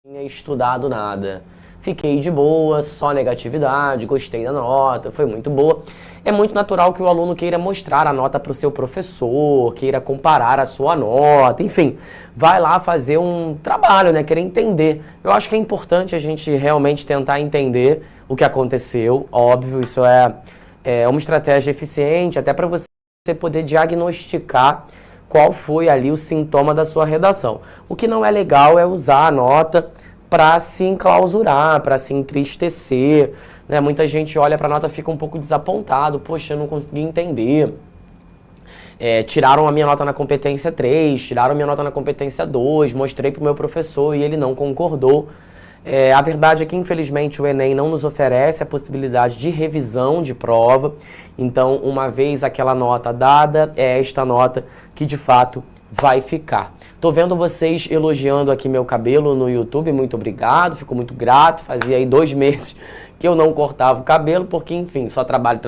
Tinha estudado nada. Fiquei de boa, só negatividade, gostei da nota, foi muito boa. É muito natural que o aluno queira mostrar a nota para o seu professor, queira comparar a sua nota, enfim, vai lá fazer um trabalho, né? Querer entender. Eu acho que é importante a gente realmente tentar entender o que aconteceu, óbvio, isso é uma estratégia eficiente, até para você poder diagnosticar qual foi ali o sintoma da sua redação. O que não é legal é usar a nota para se enclausurar, para se entristecer, né? Muita gente olha para a nota e fica um pouco desapontado, poxa, eu não consegui entender. Tiraram a minha nota na competência 3, tiraram a minha nota na competência 2, mostrei para o meu professor e ele não concordou. A verdade é que, infelizmente, o Enem não nos oferece a possibilidade de revisão de prova. Então, uma vez aquela nota dada, é esta nota que, de fato, vai ficar. Tô vendo vocês elogiando aqui meu cabelo no YouTube, muito obrigado, fico muito grato. Fazia aí 2 meses que eu não cortava o cabelo, porque, enfim, só trabalho,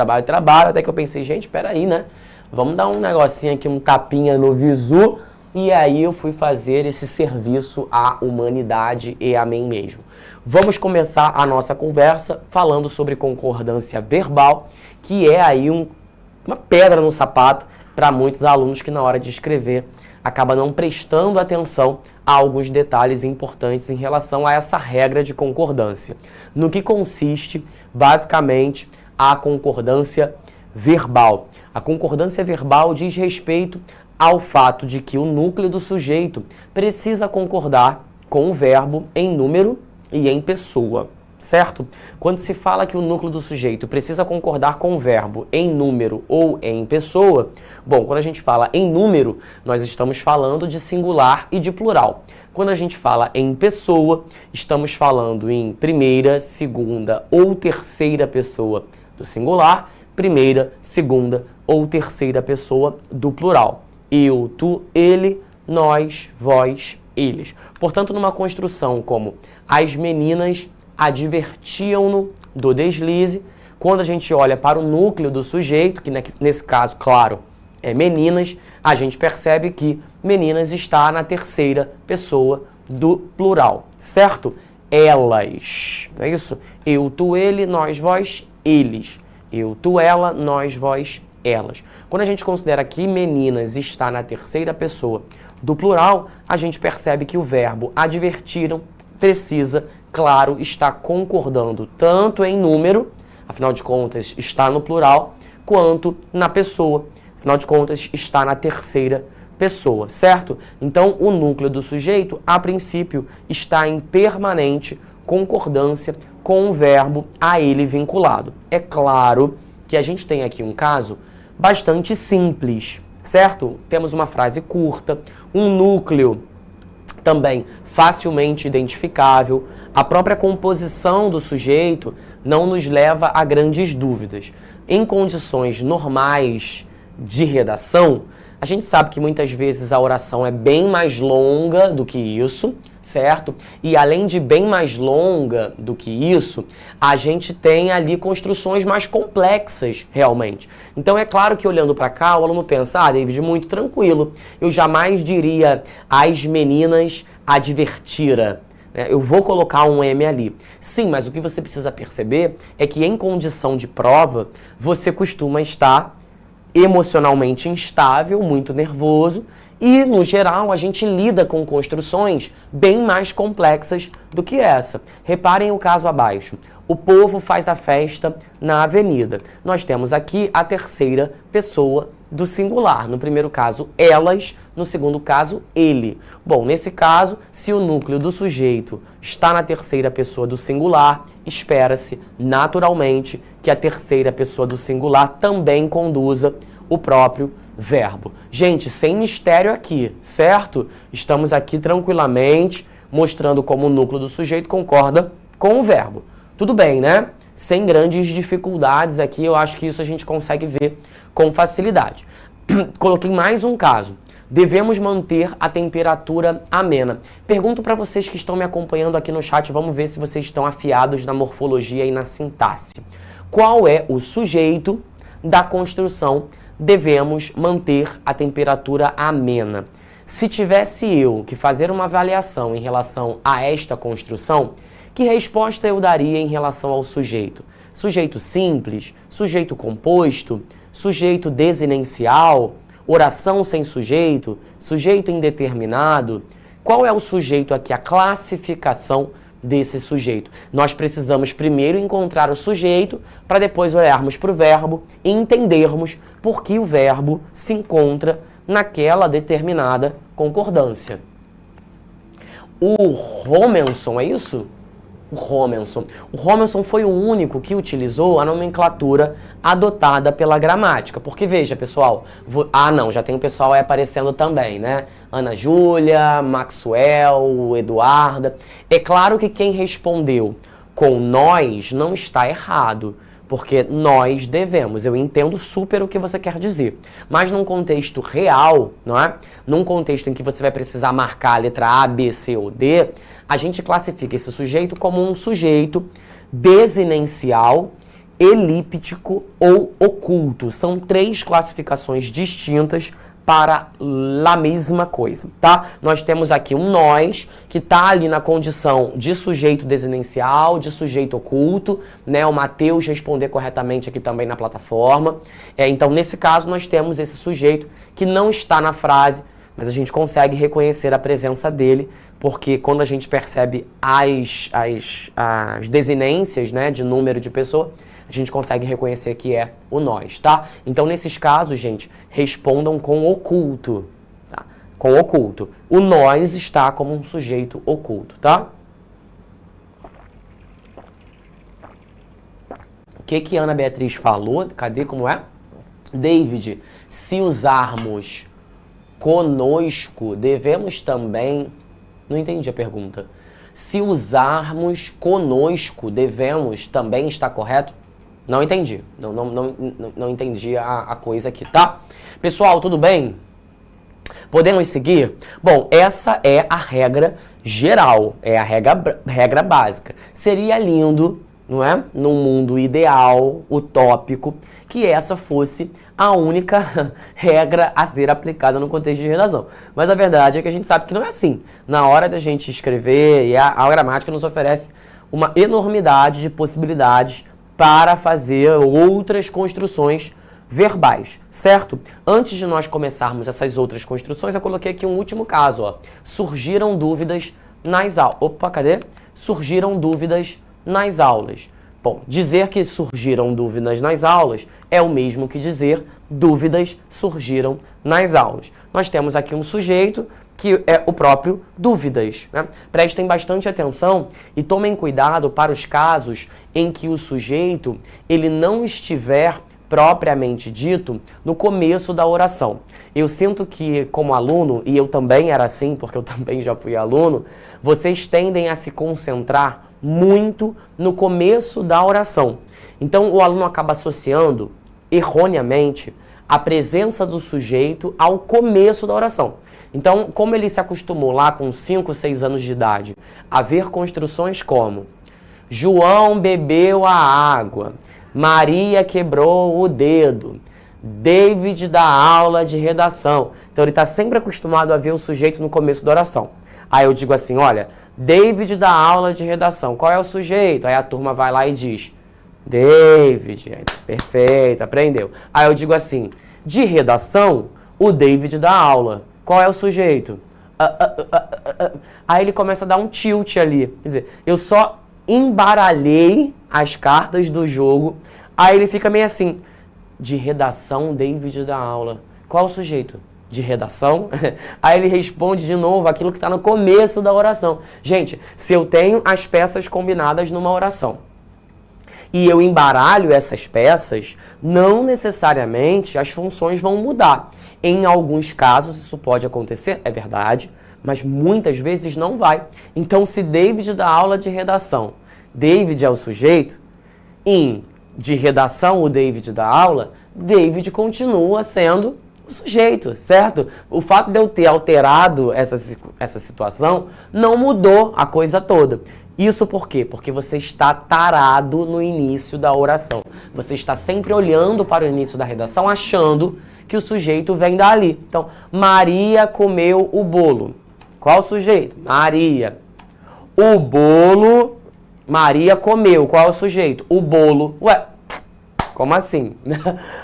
até que eu pensei, gente, peraí, né? Vamos dar um negocinho aqui, um tapinha no visu. E aí eu fui fazer esse serviço à humanidade e a mim mesmo. Vamos começar a nossa conversa falando sobre concordância verbal, que é aí uma pedra no sapato para muitos alunos que na hora de escrever acaba não prestando atenção a alguns detalhes importantes em relação a essa regra de concordância. No que consiste, basicamente, a concordância verbal. A concordância verbal diz respeito ao fato de que o núcleo do sujeito precisa concordar com o verbo em número e em pessoa, certo? Quando se fala que o núcleo do sujeito precisa concordar com o verbo em número ou em pessoa, bom, quando a gente fala em número, nós estamos falando de singular e de plural. Quando a gente fala em pessoa, estamos falando em primeira, segunda ou terceira pessoa do singular, primeira, segunda ou terceira pessoa do plural. Eu, tu, ele, nós, vós, eles. Portanto, numa construção como as meninas advertiam-no do deslize, quando a gente olha para o núcleo do sujeito, que nesse caso, claro, é meninas, a gente percebe que meninas está na terceira pessoa do plural, certo? Elas, não é isso? Eu, tu, ele, nós, vós, eles. Eu, tu, ela, nós, vós, elas. Quando a gente considera que meninas está na terceira pessoa do plural, a gente percebe que o verbo advertiram precisa, claro, estar concordando tanto em número, afinal de contas está no plural, quanto na pessoa, afinal de contas está na terceira pessoa, certo? Então o núcleo do sujeito, a princípio, está em permanente concordância com o verbo a ele vinculado. É claro que a gente tem aqui um caso bastante simples, certo? Temos uma frase curta, um núcleo também facilmente identificável, a própria composição do sujeito não nos leva a grandes dúvidas. Em condições normais de redação, a gente sabe que muitas vezes a oração é bem mais longa do que isso, certo? E além de bem mais longa do que isso, a gente tem ali construções mais complexas, realmente. Então é claro que olhando para cá, o aluno pensa, David, muito tranquilo, eu jamais diria as meninas advertira. Eu vou colocar um M ali. Sim, mas o que você precisa perceber é que em condição de prova, você costuma estar emocionalmente instável, muito nervoso, e, no geral, a gente lida com construções bem mais complexas do que essa. Reparem o caso abaixo. O povo faz a festa na avenida. Nós temos aqui a terceira pessoa do singular. No primeiro caso, elas. No segundo caso, ele. Bom, nesse caso, se o núcleo do sujeito está na terceira pessoa do singular, espera-se, naturalmente, que a terceira pessoa do singular também conduza o próprio verbo. Gente, sem mistério aqui, certo? Estamos aqui tranquilamente mostrando como o núcleo do sujeito concorda com o verbo. Tudo bem, né? Sem grandes dificuldades aqui, eu acho que isso a gente consegue ver com facilidade. Coloquei mais um caso. Devemos manter a temperatura amena. Pergunto para vocês que estão me acompanhando aqui no chat, vamos ver se vocês estão afiados na morfologia e na sintaxe. Qual é o sujeito da construção devemos manter a temperatura amena? Se tivesse eu que fazer uma avaliação em relação a esta construção, que resposta eu daria em relação ao sujeito? Sujeito simples, sujeito composto, sujeito desinencial, oração sem sujeito, sujeito indeterminado? Qual é o sujeito aqui, a classificação desse sujeito? Nós precisamos primeiro encontrar o sujeito para depois olharmos para o verbo e entendermos por que o verbo se encontra naquela determinada concordância. O Romenson, é isso? O Romenson foi o único que utilizou a nomenclatura adotada pela gramática. Porque, veja, pessoal... já tem o pessoal aí aparecendo também, né? Ana Júlia, Maxwell, Eduarda. É claro que quem respondeu com nós não está errado. Porque nós devemos. Eu entendo super o que você quer dizer. Mas num contexto real, não é? Num contexto em que você vai precisar marcar a letra A, B, C ou D, a gente classifica esse sujeito como um sujeito desinencial, elíptico ou oculto. São 3 classificações distintas para a mesma coisa, tá? Nós temos aqui um nós, que está ali na condição de sujeito desinencial, de sujeito oculto, né? O Matheus responder corretamente aqui também na plataforma. Então, nesse caso, nós temos esse sujeito que não está na frase, mas a gente consegue reconhecer a presença dele, porque quando a gente percebe as desinências, né, de número de pessoa, a gente consegue reconhecer que é o nós, tá? Então, nesses casos, gente, respondam com oculto, tá? Com oculto. O nós está como um sujeito oculto, tá? O que Ana Beatriz falou? Cadê como é? David, se usarmos conosco, devemos também... Não entendi a pergunta. Se usarmos conosco, devemos também estar correto? Não entendi. Não entendi a coisa aqui, tá? Pessoal, tudo bem? Podemos seguir? Bom, essa é a regra geral, é a regra básica. Seria lindo, não é? Num mundo ideal, utópico, que essa fosse a única regra a ser aplicada no contexto de redação. Mas a verdade é que a gente sabe que não é assim. Na hora da gente escrever, e a gramática nos oferece uma enormidade de possibilidades para fazer outras construções verbais, certo? Antes de nós começarmos essas outras construções, eu coloquei aqui um último caso, ó. Surgiram dúvidas nas aulas. Opa, cadê? Surgiram dúvidas nas aulas. Bom, dizer que surgiram dúvidas nas aulas é o mesmo que dizer dúvidas surgiram nas aulas. Nós temos aqui um sujeito que é o próprio dúvidas, né? Prestem bastante atenção e tomem cuidado para os casos em que o sujeito ele não estiver propriamente dito no começo da oração. Eu sinto que, como aluno, e eu também era assim, porque eu também já fui aluno, vocês tendem a se concentrar muito no começo da oração. Então, o aluno acaba associando, erroneamente, a presença do sujeito ao começo da oração. Então, como ele se acostumou lá com 5, 6 anos de idade a ver construções como João bebeu a água, Maria quebrou o dedo, David dá aula de redação. Então, ele está sempre acostumado a ver o sujeito no começo da oração. Aí eu digo assim, olha, David dá aula de redação. Qual é o sujeito? Aí a turma vai lá e diz, David. Perfeito, aprendeu. Aí eu digo assim, de redação, o David dá aula. Qual é o sujeito? Aí ele começa a dar um tilt ali. Quer dizer, eu só embaralhei as cartas do jogo. Aí ele fica meio assim, de redação, David dá aula. Qual é o sujeito? De redação? Aí ele responde de novo aquilo que está no começo da oração. Gente, se eu tenho as peças combinadas numa oração e eu embaralho essas peças, não necessariamente as funções vão mudar. Em alguns casos isso pode acontecer, é verdade, mas muitas vezes não vai. Então, se David dá aula de redação, David é o sujeito, de redação o David dá aula, David continua sendo o sujeito, certo? O fato de eu ter alterado essa situação não mudou a coisa toda. Isso por quê? Porque você está tarado no início da oração. Você está sempre olhando para o início da redação, achando que o sujeito vem dali. Então, Maria comeu o bolo. Qual o sujeito? Maria. O bolo, Maria comeu. Qual o sujeito? O bolo. Ué, como assim?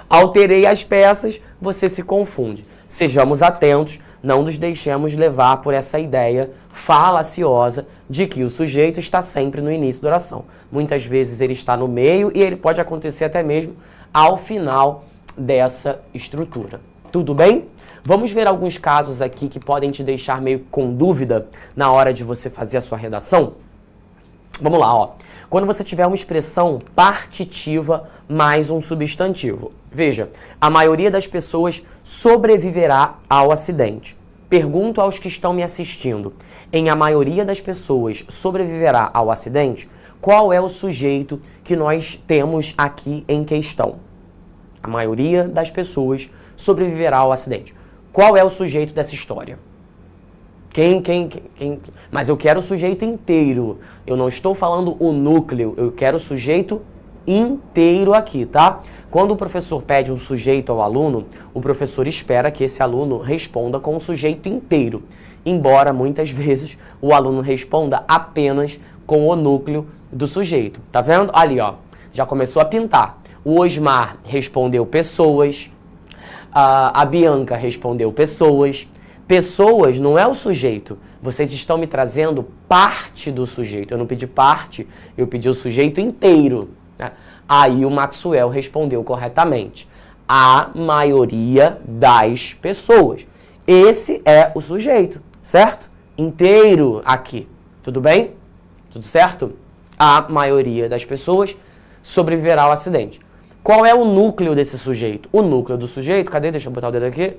Alterei as peças, você se confunde. Sejamos atentos, não nos deixemos levar por essa ideia falaciosa de que o sujeito está sempre no início da oração. Muitas vezes ele está no meio e ele pode acontecer até mesmo ao final dessa estrutura. Tudo bem? Vamos ver alguns casos aqui que podem te deixar meio com dúvida na hora de você fazer a sua redação? Vamos lá, ó. Quando você tiver uma expressão partitiva mais um substantivo. Veja, a maioria das pessoas sobreviverá ao acidente. Pergunto aos que estão me assistindo. Em a maioria das pessoas sobreviverá ao acidente, qual é o sujeito que nós temos aqui em questão? A maioria das pessoas sobreviverá ao acidente. Qual é o sujeito dessa história? Quem? Mas eu quero o sujeito inteiro. Eu não estou falando o núcleo, eu quero o sujeito inteiro aqui, tá? Quando o professor pede um sujeito ao aluno, o professor espera que esse aluno responda com o sujeito inteiro, embora muitas vezes o aluno responda apenas com o núcleo do sujeito. Tá vendo? Ali, ó, já começou a pintar. O Osmar respondeu pessoas, a Bianca respondeu pessoas. Pessoas não é o sujeito. Vocês estão me trazendo parte do sujeito. Eu não pedi parte, eu pedi o sujeito inteiro. Né? Aí o Maxwell respondeu corretamente. A maioria das pessoas. Esse é o sujeito, certo? Inteiro aqui. Tudo bem? Tudo certo? A maioria das pessoas sobreviverá ao acidente. Qual é o núcleo desse sujeito? O núcleo do sujeito, cadê? Deixa eu botar o dedo aqui.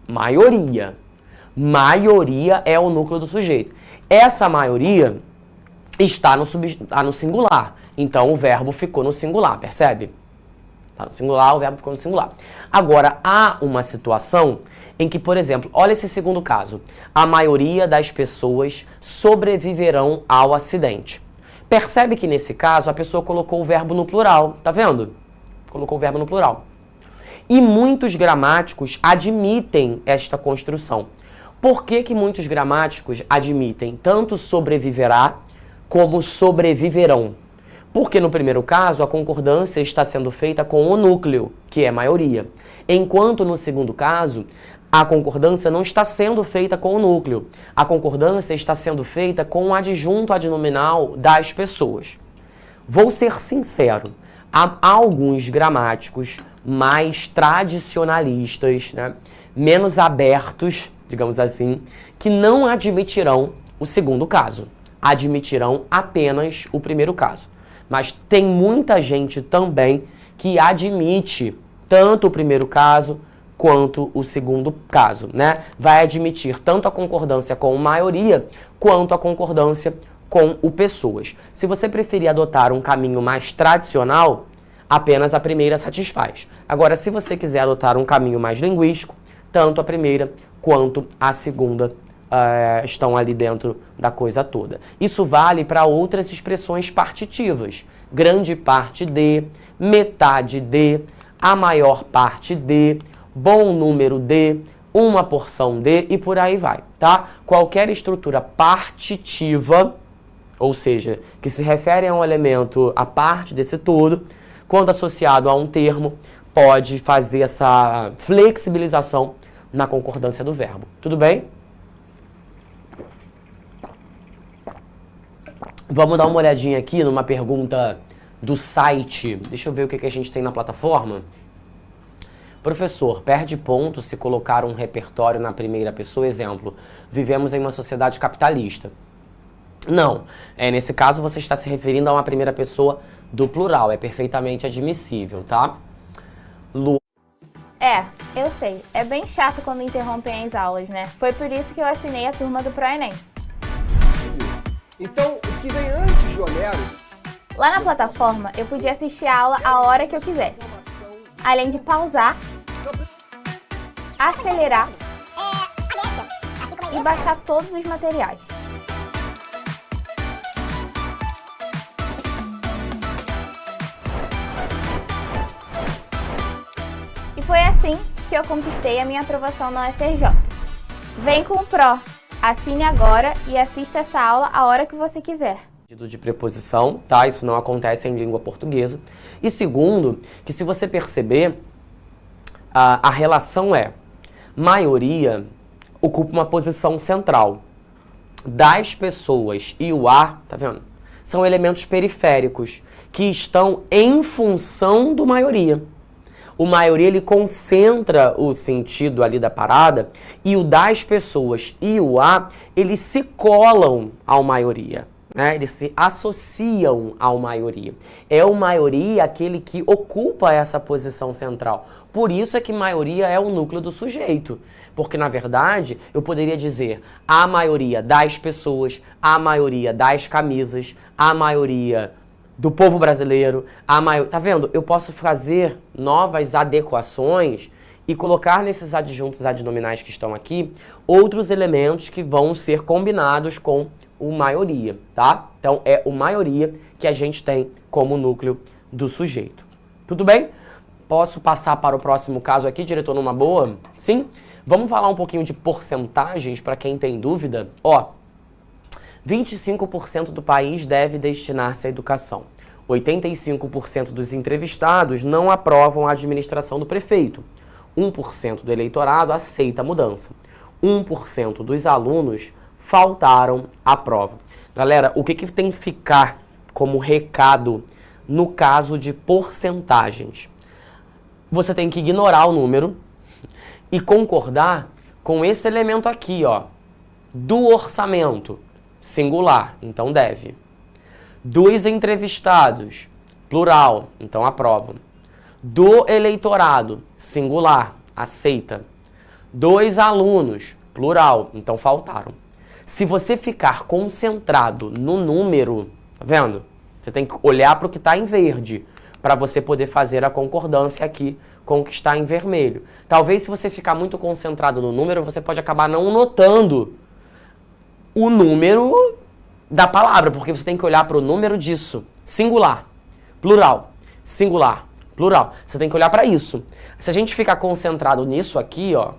Maioria. Maioria é o núcleo do sujeito. Essa maioria está no singular. Então, o verbo ficou no singular, percebe? Está no singular, o verbo ficou no singular. Agora, há uma situação em que, por exemplo, olha esse segundo caso. A maioria das pessoas sobreviverão ao acidente. Percebe que, nesse caso, a pessoa colocou o verbo no plural. Tá vendo? Colocou o verbo no plural. E muitos gramáticos admitem esta construção. Por que muitos gramáticos admitem tanto sobreviverá como sobreviverão? Porque no primeiro caso a concordância está sendo feita com o núcleo, que é maioria. Enquanto no segundo caso a concordância não está sendo feita com o núcleo. A concordância está sendo feita com o adjunto adnominal das pessoas. Vou ser sincero, há alguns gramáticos mais tradicionalistas, né, menos abertos, digamos assim, que não admitirão o segundo caso. Admitirão apenas o primeiro caso. Mas tem muita gente também que admite tanto o primeiro caso quanto o segundo caso, né? Vai admitir tanto a concordância com maioria quanto a concordância com o pessoas. Se você preferir adotar um caminho mais tradicional, apenas a primeira satisfaz. Agora, se você quiser adotar um caminho mais linguístico, tanto a primeira quanto a segunda estão ali dentro da coisa toda. Isso vale para outras expressões partitivas. Grande parte de, metade de, a maior parte de, bom número de, uma porção de e por aí vai, tá? Qualquer estrutura partitiva, ou seja, que se refere a um elemento à parte desse todo, quando associado a um termo, pode fazer essa flexibilização na concordância do verbo. Tudo bem? Vamos dar uma olhadinha aqui numa pergunta do site. Deixa eu ver o que a gente tem na plataforma. Professor, perde ponto se colocar um repertório na primeira pessoa? Exemplo, vivemos em uma sociedade capitalista. Não. Nesse caso, você está se referindo a uma primeira pessoa do plural. É perfeitamente admissível, tá? Eu sei. É bem chato quando interrompem as aulas, né? Foi por isso que eu assinei a turma do ProEnem. Então, o que vem antes de Homero? Lá na plataforma, eu podia assistir a aula a hora que eu quisesse. Além de pausar, acelerar e baixar todos os materiais. E foi assim que eu conquistei a minha aprovação na UFRJ. Vem com o PRO. Assine agora e assista essa aula a hora que você quiser. De preposição, tá? Isso não acontece em língua portuguesa. E segundo, que se você perceber, a relação é maioria ocupa uma posição central. Das pessoas e o a, tá vendo? São elementos periféricos que estão em função do maioria. O maioria, ele concentra o sentido ali da parada e o das pessoas e o a, eles se colam ao maioria, né? Eles se associam ao maioria. É o maioria aquele que ocupa essa posição central. Por isso é que maioria é o núcleo do sujeito. Porque, na verdade, eu poderia dizer a maioria das pessoas, a maioria das camisas, a maioria do povo brasileiro, tá vendo? Eu posso fazer novas adequações e colocar nesses adjuntos adnominais que estão aqui outros elementos que vão ser combinados com o maioria, tá? Então, é o maioria que a gente tem como núcleo do sujeito. Tudo bem? Posso passar para o próximo caso aqui, diretor, numa boa? Sim? Vamos falar um pouquinho de porcentagens para quem tem dúvida? Ó, 25% do país deve destinar-se à educação. 85% dos entrevistados não aprovam a administração do prefeito. 1% do eleitorado aceita a mudança. 1% dos alunos faltaram à prova. Galera, o que tem que ficar como recado no caso de porcentagens? Você tem que ignorar o número e concordar com esse elemento aqui, ó, do orçamento, singular, então deve. Dos entrevistados, plural, então aprovam. Do eleitorado, singular, aceita. Dos alunos, plural, então faltaram. Se você ficar concentrado no número, tá vendo? Você tem que olhar para o que está em verde, para você poder fazer a concordância aqui com o que está em vermelho. Talvez se você ficar muito concentrado no número, você pode acabar não notando o número da palavra, porque você tem que olhar para o número disso. Singular, plural, singular, plural. Você tem que olhar para isso. Se a gente ficar concentrado nisso aqui, ó,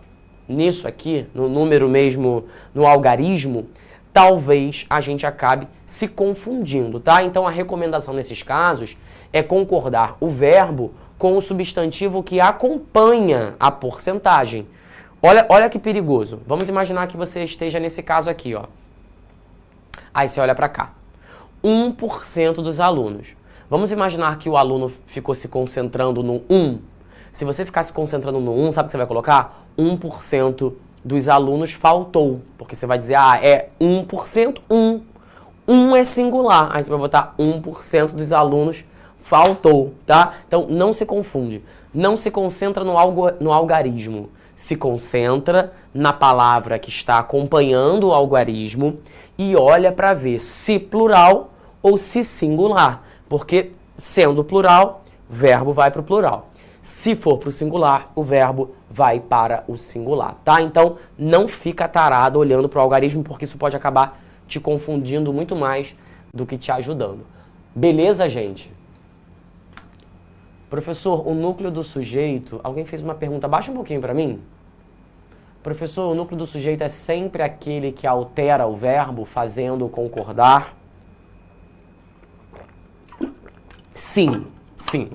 nisso aqui, no número mesmo, no algarismo, talvez a gente acabe se confundindo, tá? Então a recomendação nesses casos é concordar o verbo com o substantivo que acompanha a porcentagem. Olha que perigoso. Vamos imaginar que você esteja nesse caso aqui, ó. Aí você olha para cá. 1% dos alunos. Vamos imaginar que o aluno ficou se concentrando no 1. Se você ficar se concentrando no 1, sabe o que você vai colocar? 1% dos alunos faltou. Porque você vai dizer, é 1%, 1. 1 é singular. Aí você vai botar 1% dos alunos faltou, tá? Então, não se confunde. Não se concentra no algarismo. Se concentra na palavra que está acompanhando o algarismo e olha para ver se plural ou se singular. Porque, sendo plural, o verbo vai para o plural. Se for para o singular, o verbo vai para o singular, tá? Então, não fica tarado olhando para o algarismo, porque isso pode acabar te confundindo muito mais do que te ajudando. Beleza, gente? Professor, o núcleo do sujeito... Alguém fez uma pergunta, baixa um pouquinho para mim. Professor, o núcleo do sujeito é sempre aquele que altera o verbo, fazendo concordar? Sim, sim.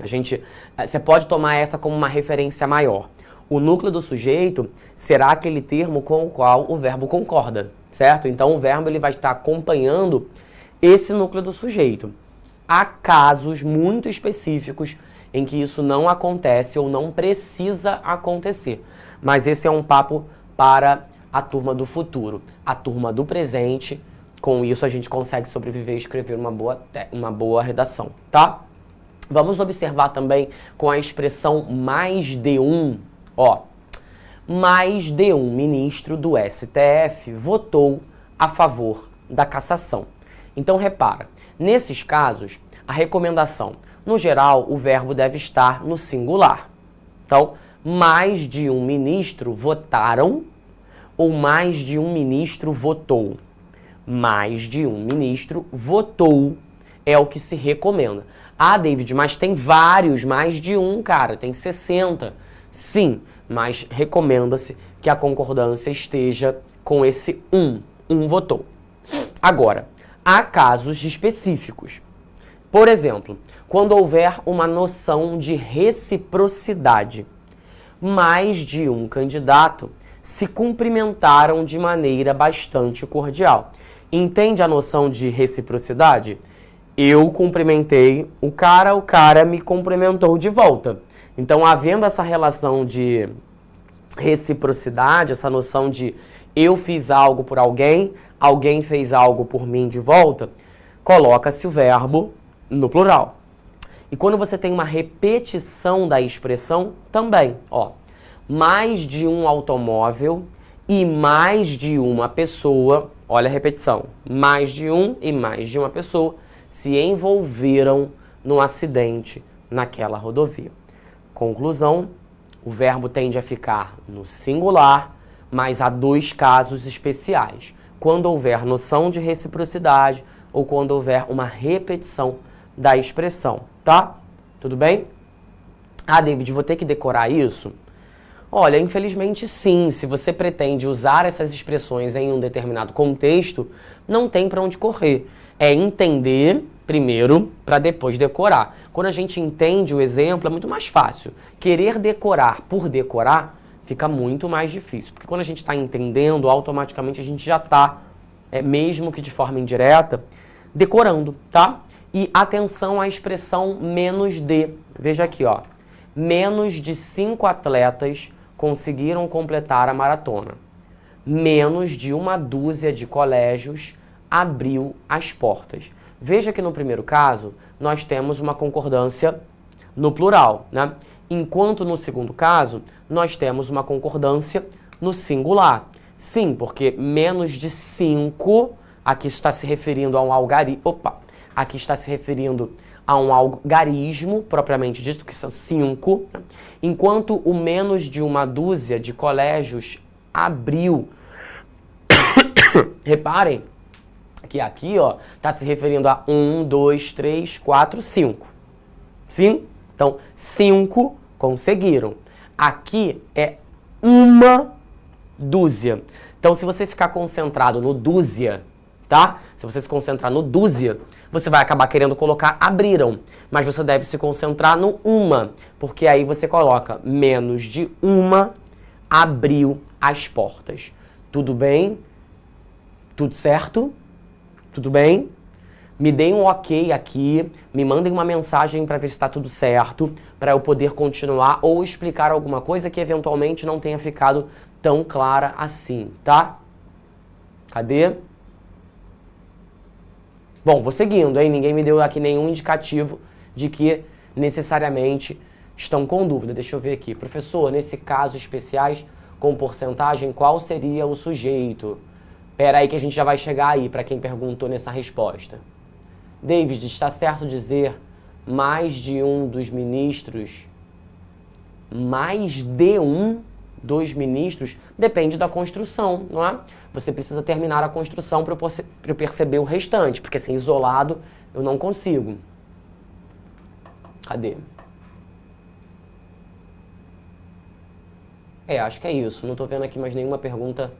Você pode tomar essa como uma referência maior. O núcleo do sujeito será aquele termo com o qual o verbo concorda, certo? Então, o verbo ele vai estar acompanhando esse núcleo do sujeito. Há casos muito específicos em que isso não acontece ou não precisa acontecer. Mas esse é um papo para a turma do futuro. A turma do presente, com isso a gente consegue sobreviver e escrever uma boa redação, tá? Vamos observar também com a expressão mais de um. Ó, mais de um ministro do STF votou a favor da cassação. Então, repara, nesses casos, a recomendação, no geral, o verbo deve estar no singular. Então, mais de um ministro votaram ou mais de um ministro votou. Mais de um ministro votou é o que se recomenda. Ah, David, mas tem vários, mais de um, cara, tem 60. Sim, mas recomenda-se que a concordância esteja com esse um votou. Agora, há casos específicos. Por exemplo, quando houver uma noção de reciprocidade, mais de um candidato se cumprimentaram de maneira bastante cordial. Entende a noção de reciprocidade? Eu cumprimentei o cara me cumprimentou de volta. Então, havendo essa relação de reciprocidade, essa noção de eu fiz algo por alguém, alguém fez algo por mim de volta, coloca-se o verbo no plural. E quando você tem uma repetição da expressão, também, ó, mais de um automóvel e mais de uma pessoa, olha a repetição, mais de um e mais de uma pessoa se envolveram no acidente naquela rodovia. Conclusão, o verbo tende a ficar no singular, mas há dois casos especiais. Quando houver noção de reciprocidade ou quando houver uma repetição da expressão, tá? Tudo bem? Ah, David, vou ter que decorar isso? Olha, infelizmente sim, se você pretende usar essas expressões em um determinado contexto, não tem para onde correr. É entender primeiro para depois decorar. Quando a gente entende o exemplo, é muito mais fácil. Querer decorar por decorar fica muito mais difícil, porque quando a gente está entendendo, automaticamente a gente já está, mesmo que de forma indireta, decorando, tá? E atenção à expressão menos de. Veja aqui, ó. Menos de 5 atletas conseguiram completar a maratona. Menos de uma dúzia de colégios abriu as portas. Veja que no primeiro caso, nós temos uma concordância no plural, né? Enquanto no segundo caso, nós temos uma concordância no singular. Sim, porque menos de 5, aqui está se referindo a um algarismo. Aqui está se referindo a um algarismo, propriamente dito, que são 5, enquanto o menos de uma dúzia de colégios abriu. Reparem que aqui, ó, está se referindo a 1, 2, 3, 4, 5. Sim? Então, 5 conseguiram. Aqui é uma dúzia. Então, se você ficar concentrado no dúzia, tá? Se você se concentrar no dúzia, você vai acabar querendo colocar abriram. Mas você deve se concentrar no uma, porque aí você coloca menos de uma abriu as portas. Tudo bem? Tudo certo? Tudo bem? Me deem um ok aqui, me mandem uma mensagem para ver se está tudo certo, para eu poder continuar ou explicar alguma coisa que eventualmente não tenha ficado tão clara assim, tá? Cadê? Bom, vou seguindo, hein? Ninguém me deu aqui nenhum indicativo de que necessariamente estão com dúvida. Deixa eu ver aqui. Professor, nesse caso especiais, com porcentagem, qual seria o sujeito? Pera aí que a gente já vai chegar aí para quem perguntou nessa resposta. David, está certo dizer mais de um dos ministros? Mais de um dos ministros? Depende da construção, não é? Você precisa terminar a construção para eu perceber o restante, porque assim, isolado eu não consigo. Cadê? Acho que é isso. Não estou vendo aqui mais nenhuma pergunta.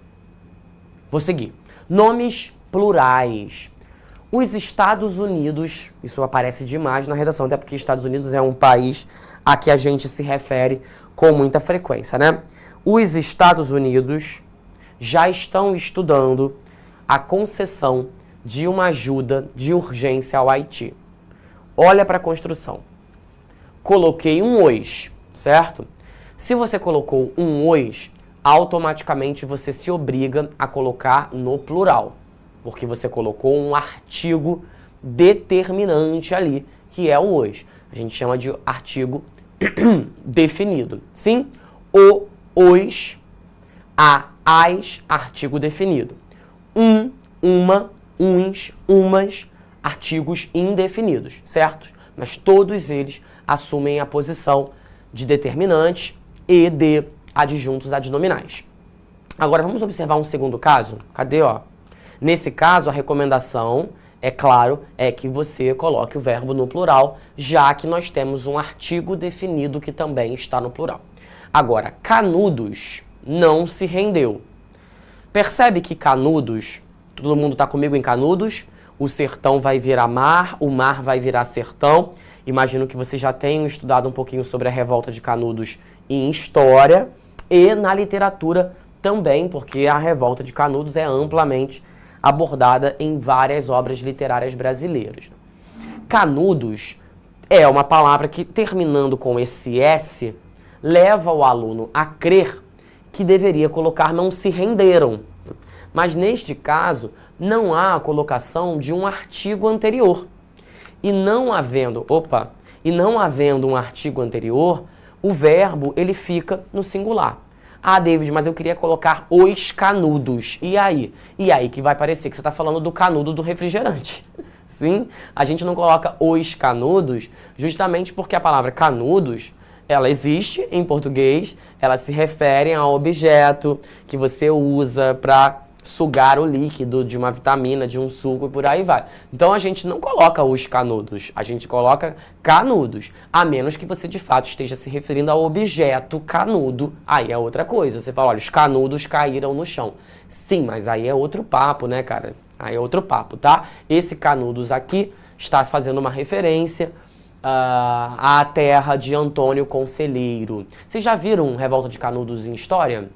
Vou seguir. Nomes plurais. Os Estados Unidos, isso aparece demais na redação, até porque Estados Unidos é um país a que a gente se refere com muita frequência, né? Os Estados Unidos já estão estudando a concessão de uma ajuda de urgência ao Haiti. Olha para a construção. Coloquei um os, certo? Se você colocou um os, automaticamente você se obriga a colocar no plural, porque você colocou um artigo determinante ali, que é o os. A gente chama de artigo definido. Sim? O, os, a, as, artigo definido. Um, uma, uns, umas, artigos indefinidos, certo? Mas todos eles assumem a posição de determinantes e de adjuntos adnominais. Agora vamos observar um segundo caso. Cadê, ó? Nesse caso, a recomendação, é claro, é que você coloque o verbo no plural, já que nós temos um artigo definido que também está no plural. Agora, Canudos não se rendeu. Percebe que Canudos, todo mundo está comigo em Canudos? O sertão vai virar mar, o mar vai virar sertão. Imagino que vocês já tenham estudado um pouquinho sobre a revolta de Canudos em história e na literatura também, porque a revolta de Canudos é amplamente abordada em várias obras literárias brasileiras. Canudos é uma palavra que, terminando com esse S, leva o aluno a crer que deveria colocar não se renderam. Mas neste caso, não há a colocação de um artigo anterior. E não havendo um artigo anterior, o verbo ele fica no singular. Ah, David, mas eu queria colocar os canudos. E aí? E aí que vai parecer que você está falando do canudo do refrigerante. Sim, a gente não coloca os canudos justamente porque a palavra canudos, ela existe em português, ela se refere a um objeto que você usa para sugar o líquido de uma vitamina, de um suco e por aí vai. Então a gente não coloca os canudos, a gente coloca canudos, a menos que você de fato esteja se referindo ao objeto canudo, aí é outra coisa. Você fala, olha, os canudos caíram no chão. Sim, mas aí é outro papo, né, cara? Aí é outro papo, tá? Esse canudos aqui está fazendo uma referência à terra de Antônio Conselheiro. Vocês já viram Revolta de Canudos em história?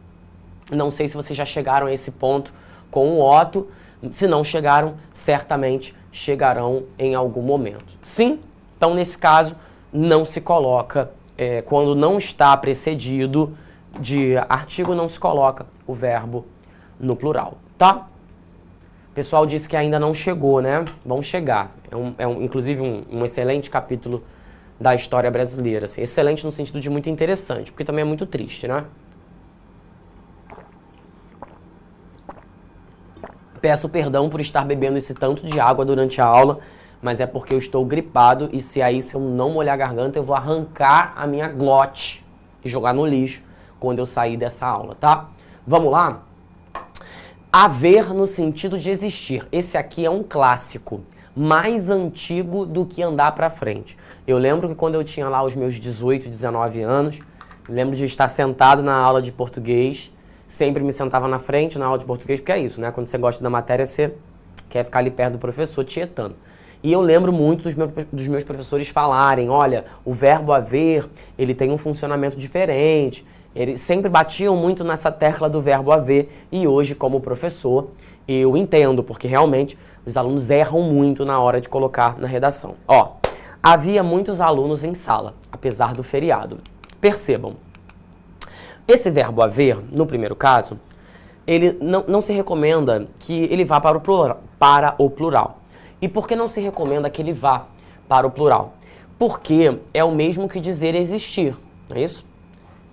Não sei se vocês já chegaram a esse ponto com o Otto. Se não chegaram, certamente chegarão em algum momento. Sim? Então, nesse caso, não se coloca, quando não está precedido de artigo, não se coloca o verbo no plural, tá? O pessoal disse que ainda não chegou, né? Vão chegar. Inclusive, um excelente capítulo da história brasileira. Assim, excelente no sentido de muito interessante, porque também é muito triste, né? Peço perdão por estar bebendo esse tanto de água durante a aula, mas é porque eu estou gripado e se eu não molhar a garganta, eu vou arrancar a minha glote e jogar no lixo quando eu sair dessa aula, tá? Vamos lá? Haver no sentido de existir. Esse aqui é um clássico, mais antigo do que andar pra frente. Eu lembro que quando eu tinha lá os meus 18, 19 anos, lembro de estar sentado na aula de português. Sempre me sentava na frente na aula de português, porque é isso, né? Quando você gosta da matéria, você quer ficar ali perto do professor, tietando. E eu lembro muito dos meus professores falarem, olha, o verbo haver, ele tem um funcionamento diferente. Eles sempre batiam muito nessa tecla do verbo haver. E hoje, como professor, eu entendo, porque realmente os alunos erram muito na hora de colocar na redação. Ó, havia muitos alunos em sala, apesar do feriado. Percebam. Esse verbo haver, no primeiro caso, ele não se recomenda que ele vá para o plural. E por que não se recomenda que ele vá para o plural? Porque é o mesmo que dizer existir, não é isso?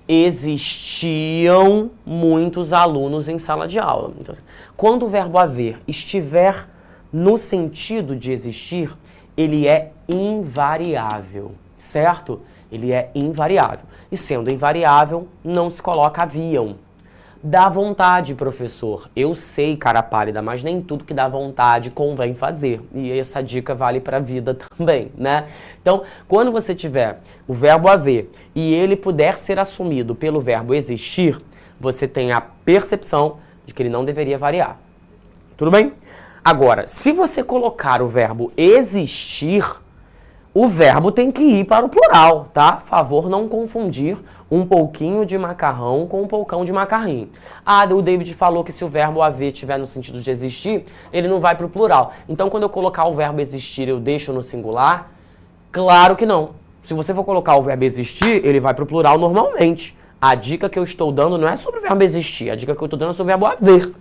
Existiam muitos alunos em sala de aula. Então, quando o verbo haver estiver no sentido de existir, ele é invariável, certo? Ele é invariável. E sendo invariável, não se coloca haviam. Dá vontade, professor. Eu sei, cara pálida, mas nem tudo que dá vontade convém fazer. E essa dica vale para a vida também, né? Então, quando você tiver o verbo haver e ele puder ser assumido pelo verbo existir, você tem a percepção de que ele não deveria variar. Tudo bem? Agora, se você colocar o verbo existir, o verbo tem que ir para o plural, tá? Favor não confundir um pouquinho de macarrão com um poucão de macarrinho. Ah, o David falou que se o verbo haver estiver no sentido de existir, ele não vai para o plural. Então, quando eu colocar o verbo existir, eu deixo no singular? Claro que não. Se você for colocar o verbo existir, ele vai para o plural normalmente. A dica que eu estou dando não é sobre o verbo existir, a dica que eu estou dando é sobre o verbo haver.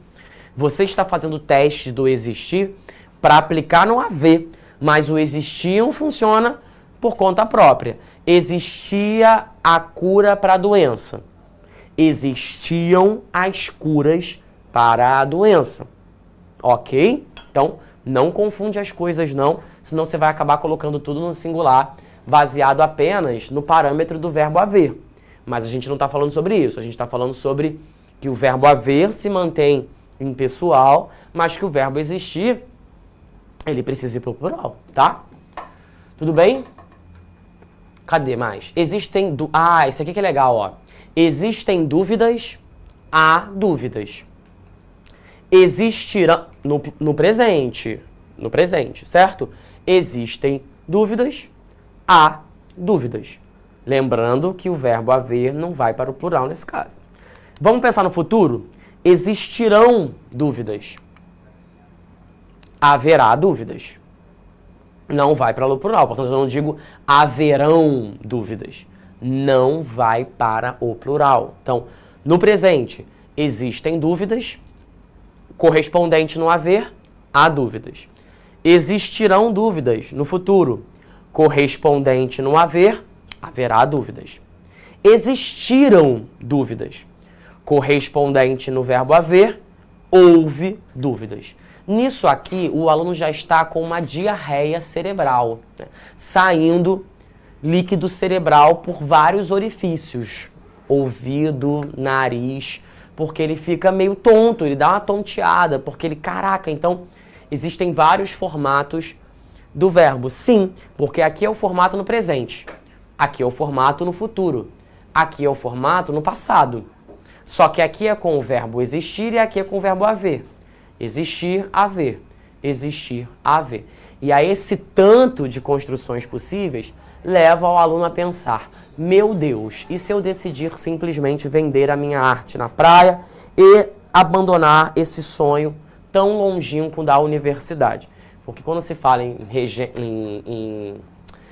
Você está fazendo o teste do existir para aplicar no haver. Mas o existiam funciona por conta própria. Existia a cura para a doença. Existiam as curas para a doença. Ok? Então, não confunde as coisas não, senão você vai acabar colocando tudo no singular, baseado apenas no parâmetro do verbo haver. Mas a gente não está falando sobre isso. A gente está falando sobre que o verbo haver se mantém em pessoal, mas que o verbo existir ele precisa ir para o plural, tá? Tudo bem? Cadê mais? Existem... esse aqui que é legal, ó. Existem dúvidas? Há dúvidas. Existirão... No presente, certo? Existem dúvidas? Há dúvidas. Lembrando que o verbo haver não vai para o plural nesse caso. Vamos pensar no futuro? Existirão dúvidas. Haverá dúvidas. Não vai para o plural, portanto eu não digo haverão dúvidas. Não vai para o plural. Então, no presente, existem dúvidas. Correspondente no haver, há dúvidas. Existirão dúvidas no futuro. Correspondente no haver, haverá dúvidas. Existiram dúvidas. Correspondente no verbo haver, houve dúvidas. Nisso aqui, o aluno já está com uma diarreia cerebral, né? Saindo líquido cerebral por vários orifícios. Ouvido, nariz, porque ele fica meio tonto, ele dá uma tonteada, porque ele, caraca, então existem vários formatos do verbo. Sim, porque aqui é o formato no presente, aqui é o formato no futuro, aqui é o formato no passado. Só que aqui é com o verbo existir e aqui é com o verbo haver. Existir, haver. Existir, haver. E a esse tanto de construções possíveis leva o aluno a pensar: meu Deus, e se eu decidir simplesmente vender a minha arte na praia e abandonar esse sonho tão longínquo da universidade? Porque quando se fala em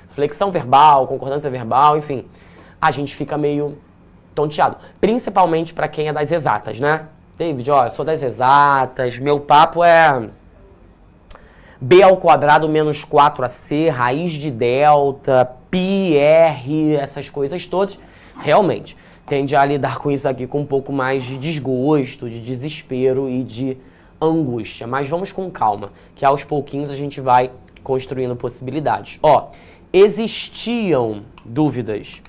flexão verbal, concordância verbal, enfim, a gente fica meio tonteado. Principalmente para quem é das exatas, né? David, ó, eu sou das exatas, meu papo é b ao quadrado menos 4ac, raiz de delta, pi, r, essas coisas todas. Realmente, tende a lidar com isso aqui com um pouco mais de desgosto, de desespero e de angústia. Mas vamos com calma, que aos pouquinhos a gente vai construindo possibilidades. Ó, existiam dúvidas,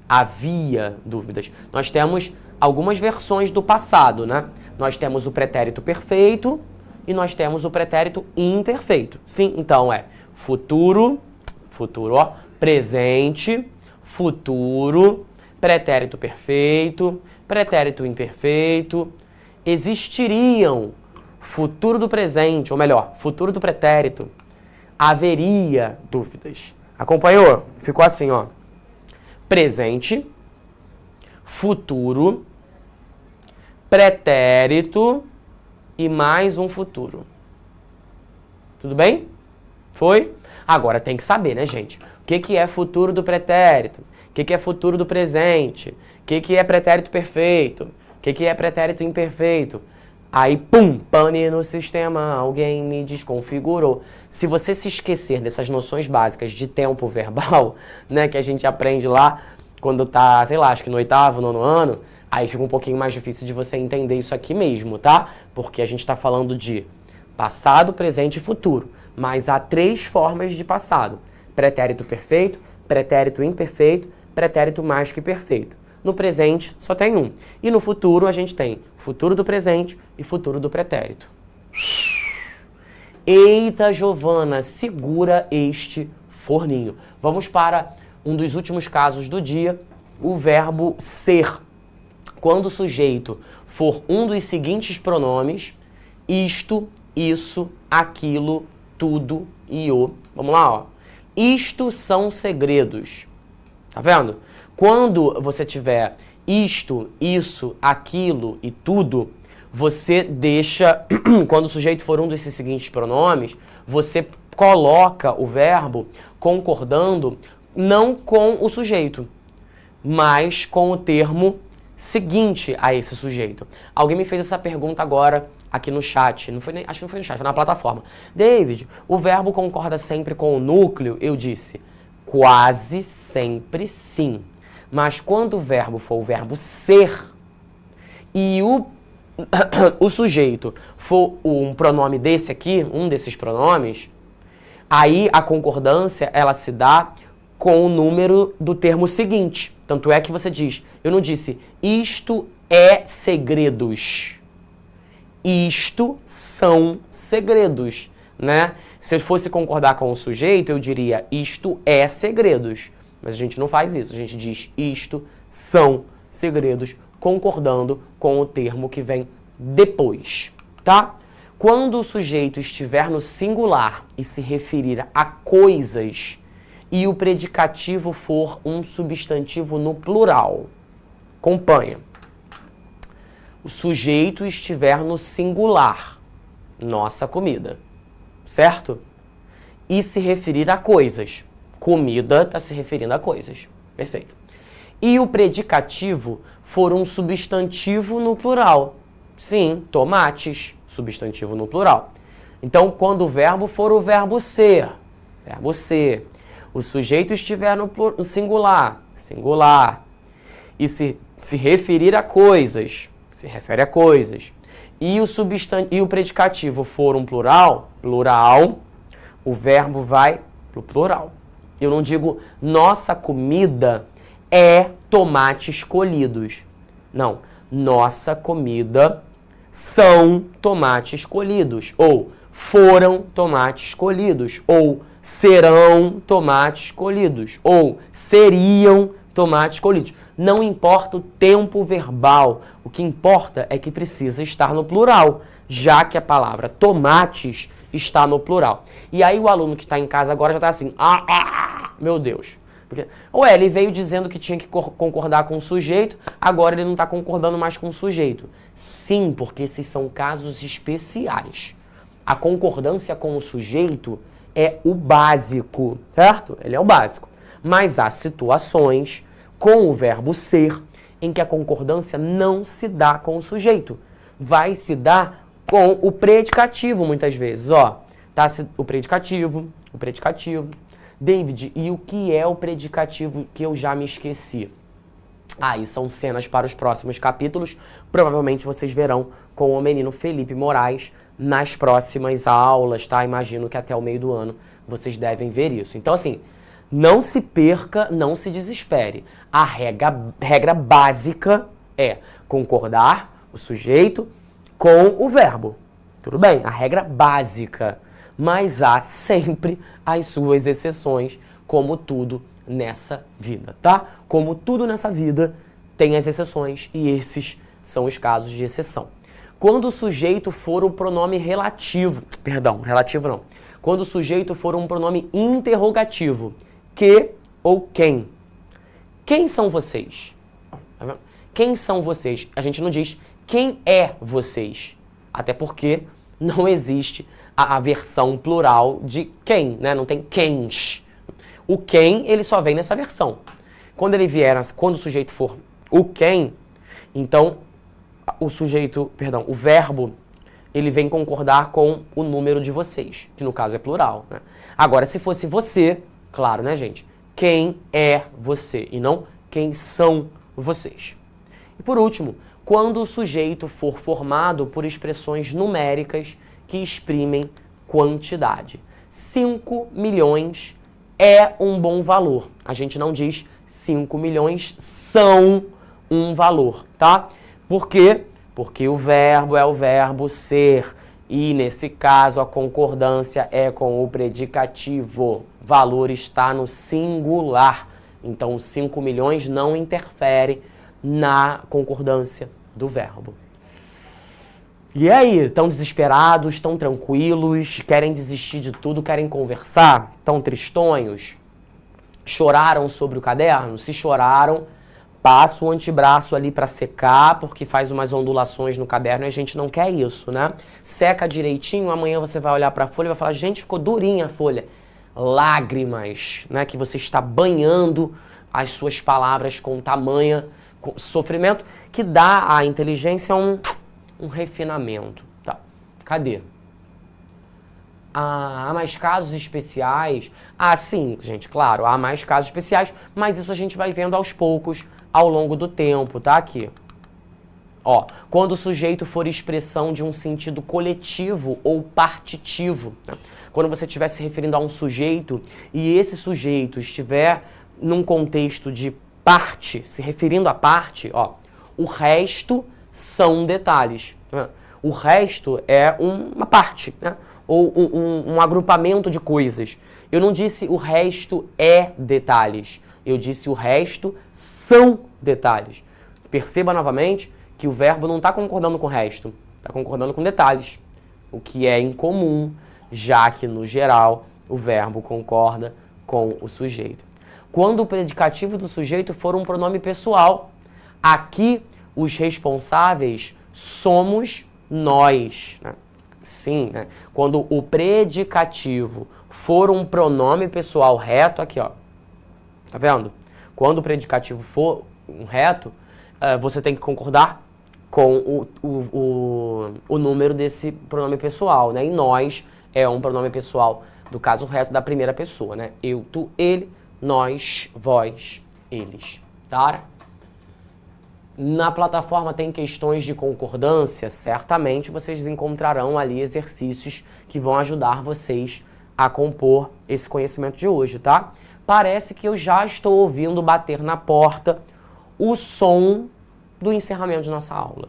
havia dúvidas. Nós temos algumas versões do passado, né? Nós temos o pretérito perfeito e nós temos o pretérito imperfeito. Sim, então é futuro, ó, presente, futuro, pretérito perfeito, pretérito imperfeito. Existiriam, futuro do presente, ou melhor, futuro do pretérito. Haveria dúvidas. Acompanhou? Ficou assim, ó. Presente, futuro, pretérito e mais um futuro. Tudo bem? Foi? Agora tem que saber, né, gente? O que é futuro do pretérito? O que é futuro do presente? O que é pretérito perfeito? O que é pretérito imperfeito? Aí, pum, pane no sistema, alguém me desconfigurou. Se você se esquecer dessas noções básicas de tempo verbal, né, que a gente aprende lá quando tá, sei lá, acho que no 8º, 9º ano, aí fica um pouquinho mais difícil de você entender isso aqui mesmo, tá? Porque a gente tá falando de passado, presente e futuro. Mas há 3 formas de passado: pretérito perfeito, pretérito imperfeito, pretérito mais que perfeito. No presente só tem um. E no futuro a gente tem futuro do presente e futuro do pretérito. Eita, Giovana, segura este forninho. Vamos para um dos últimos casos do dia, o verbo ser. Quando o sujeito for um dos seguintes pronomes: isto, isso, aquilo, tudo e o. Vamos lá, ó. Isto são segredos. Tá vendo? Quando você tiver isto, isso, aquilo e tudo, você deixa, quando o sujeito for um desses seguintes pronomes, você coloca o verbo concordando não com o sujeito, mas com o termo seguinte a esse sujeito. Alguém me fez essa pergunta agora aqui no chat, acho que não foi no chat, foi na plataforma. David, o verbo concorda sempre com o núcleo? Eu disse, quase sempre sim. Mas quando o verbo for o verbo ser e o sujeito for um pronome desse aqui, um desses pronomes, aí a concordância ela se dá com o número do termo seguinte. Tanto é que você diz, eu não disse isto é segredos, isto são segredos, né? Se eu fosse concordar com o sujeito, eu diria isto é segredos. Mas a gente não faz isso, a gente diz isto são segredos, concordando com o termo que vem depois, tá? Quando o sujeito estiver no singular e se referir a coisas e o predicativo for um substantivo no plural, acompanha. O sujeito estiver no singular, nossa comida, certo? E se referir a coisas. Comida está se referindo a coisas. Perfeito. E o predicativo for um substantivo no plural. Sim, tomates, substantivo no plural. Então, quando o verbo for o verbo ser, o sujeito estiver no singular, e se referir a coisas, se refere a coisas, e o predicativo for um plural, o verbo vai pro plural. Eu não digo nossa comida é tomates colhidos. Não, nossa comida são tomates colhidos, ou foram tomates colhidos, ou serão tomates colhidos, ou seriam tomates colhidos. Não importa o tempo verbal, o que importa é que precisa estar no plural, já que a palavra tomates está no plural. E aí o aluno que está em casa agora já está assim, meu Deus. Porque, ué, ele veio dizendo que tinha que concordar com o sujeito, agora ele não está concordando mais com o sujeito. Sim, porque esses são casos especiais. A concordância com o sujeito é o básico, certo? Ele é o básico. Mas há situações com o verbo ser em que a concordância não se dá com o sujeito. Vai se dar com o predicativo, muitas vezes. Ó, tá o predicativo. David, e o que é o predicativo que eu já me esqueci? E são cenas para os próximos capítulos. Provavelmente vocês verão com o menino Felipe Moraes nas próximas aulas, tá? Imagino que até o meio do ano vocês devem ver isso. Então, assim, não se perca, não se desespere. A regra básica é concordar o sujeito com o verbo. Tudo bem? A regra básica. Mas há sempre as suas exceções, como tudo nessa vida, tá? Como tudo nessa vida tem as exceções e esses são os casos de exceção. Quando o sujeito for um pronome relativo não. Quando o sujeito for um pronome interrogativo, que ou quem? Quem são vocês? Tá vendo? Quem são vocês? A gente não diz quem é vocês, até porque não existe a versão plural de quem, né? Não tem quens. O quem, ele só vem nessa versão. Quando o sujeito for o quem, então o verbo, ele vem concordar com o número de vocês, que no caso é plural, né? Agora, se fosse você, claro, né, gente? Quem é você e não quem são vocês. E por último, quando o sujeito for formado por expressões numéricas que exprimem quantidade. 5 milhões é um bom valor. A gente não diz 5 milhões são um valor, tá? Por quê? Porque o verbo é o verbo ser. E, nesse caso, a concordância é com o predicativo. Valor está no singular. Então, 5 milhões não interfere na concordância do verbo. E aí, estão desesperados, estão tranquilos, querem desistir de tudo, querem conversar, estão tristonhos, choraram sobre o caderno? Se choraram, passa o antebraço ali para secar, porque faz umas ondulações no caderno e a gente não quer isso, né? Seca direitinho, amanhã você vai olhar para a folha e vai falar, gente, ficou durinha a folha. Lágrimas, né? Que você está banhando as suas palavras com tamanha sofrimento, que dá à inteligência um refinamento. Tá. Cadê? Há mais casos especiais? Sim, gente, claro, há mais casos especiais, mas isso a gente vai vendo aos poucos, ao longo do tempo, tá? Aqui. Ó, quando o sujeito for expressão de um sentido coletivo ou partitivo, né? Quando você estiver se referindo a um sujeito e esse sujeito estiver num contexto de parte, se referindo à parte, ó, o resto são detalhes. Né? O resto é uma parte, né? Ou um agrupamento de coisas. Eu não disse o resto é detalhes. Eu disse o resto são detalhes. Perceba novamente que o verbo não está concordando com o resto, está concordando com detalhes, o que é incomum, já que, no geral, o verbo concorda com o sujeito. Quando o predicativo do sujeito for um pronome pessoal, aqui os responsáveis somos nós, né? Sim, né? Quando o predicativo for um pronome pessoal reto, aqui ó, tá vendo? Quando o predicativo for um reto, você tem que concordar com o número desse pronome pessoal, né? E nós é um pronome pessoal do caso reto da primeira pessoa, né? Eu, tu, ele, nós, vós, eles, tá? Na plataforma tem questões de concordância, certamente vocês encontrarão ali exercícios que vão ajudar vocês a compor esse conhecimento de hoje, tá? Parece que eu já estou ouvindo bater na porta o som do encerramento de nossa aula.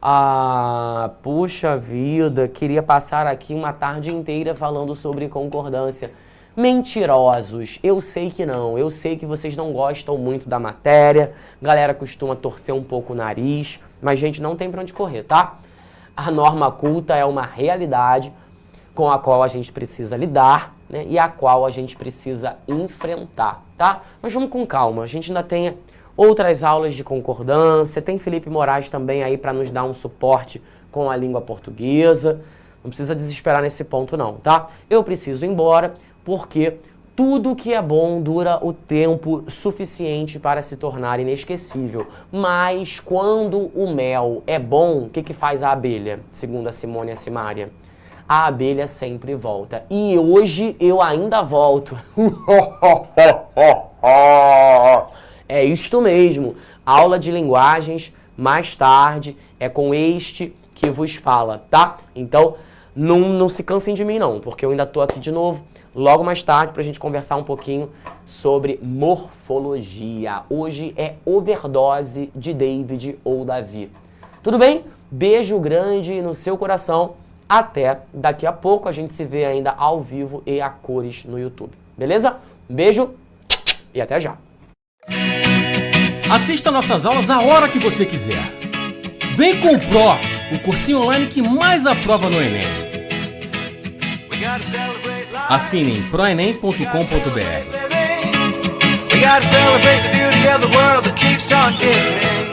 Ah, puxa vida, queria passar aqui uma tarde inteira falando sobre concordância. Mentirosos, eu sei que não, eu sei que vocês não gostam muito da matéria, galera costuma torcer um pouco o nariz, mas gente, não tem pra onde correr, tá? A norma culta é uma realidade com a qual a gente precisa lidar, né, e a qual a gente precisa enfrentar, tá? Mas vamos com calma, a gente ainda tem outras aulas de concordância, tem Felipe Moraes também aí para nos dar um suporte com a língua portuguesa, não precisa desesperar nesse ponto não, tá? Eu preciso ir embora, porque tudo que é bom dura o tempo suficiente para se tornar inesquecível. Mas quando o mel é bom, o que faz a abelha? Segundo a Simone e a Simária. A abelha sempre volta. E hoje eu ainda volto. É isto mesmo. Aula de linguagens, mais tarde, é com este que vos fala, tá? Então, não se cansem de mim não, porque eu ainda tô aqui de novo. Logo mais tarde, para a gente conversar um pouquinho sobre morfologia. Hoje é overdose de David ou Davi. Tudo bem? Beijo grande no seu coração. Até daqui a pouco. A gente se vê ainda ao vivo e a cores no YouTube. Beleza? Um beijo e até já. Assista nossas aulas a hora que você quiser. Vem com o Pro, o cursinho online que mais aprova no Enem. Assine em proenem.com.br. We gotta celebrate the beauty of the world that keeps on giving.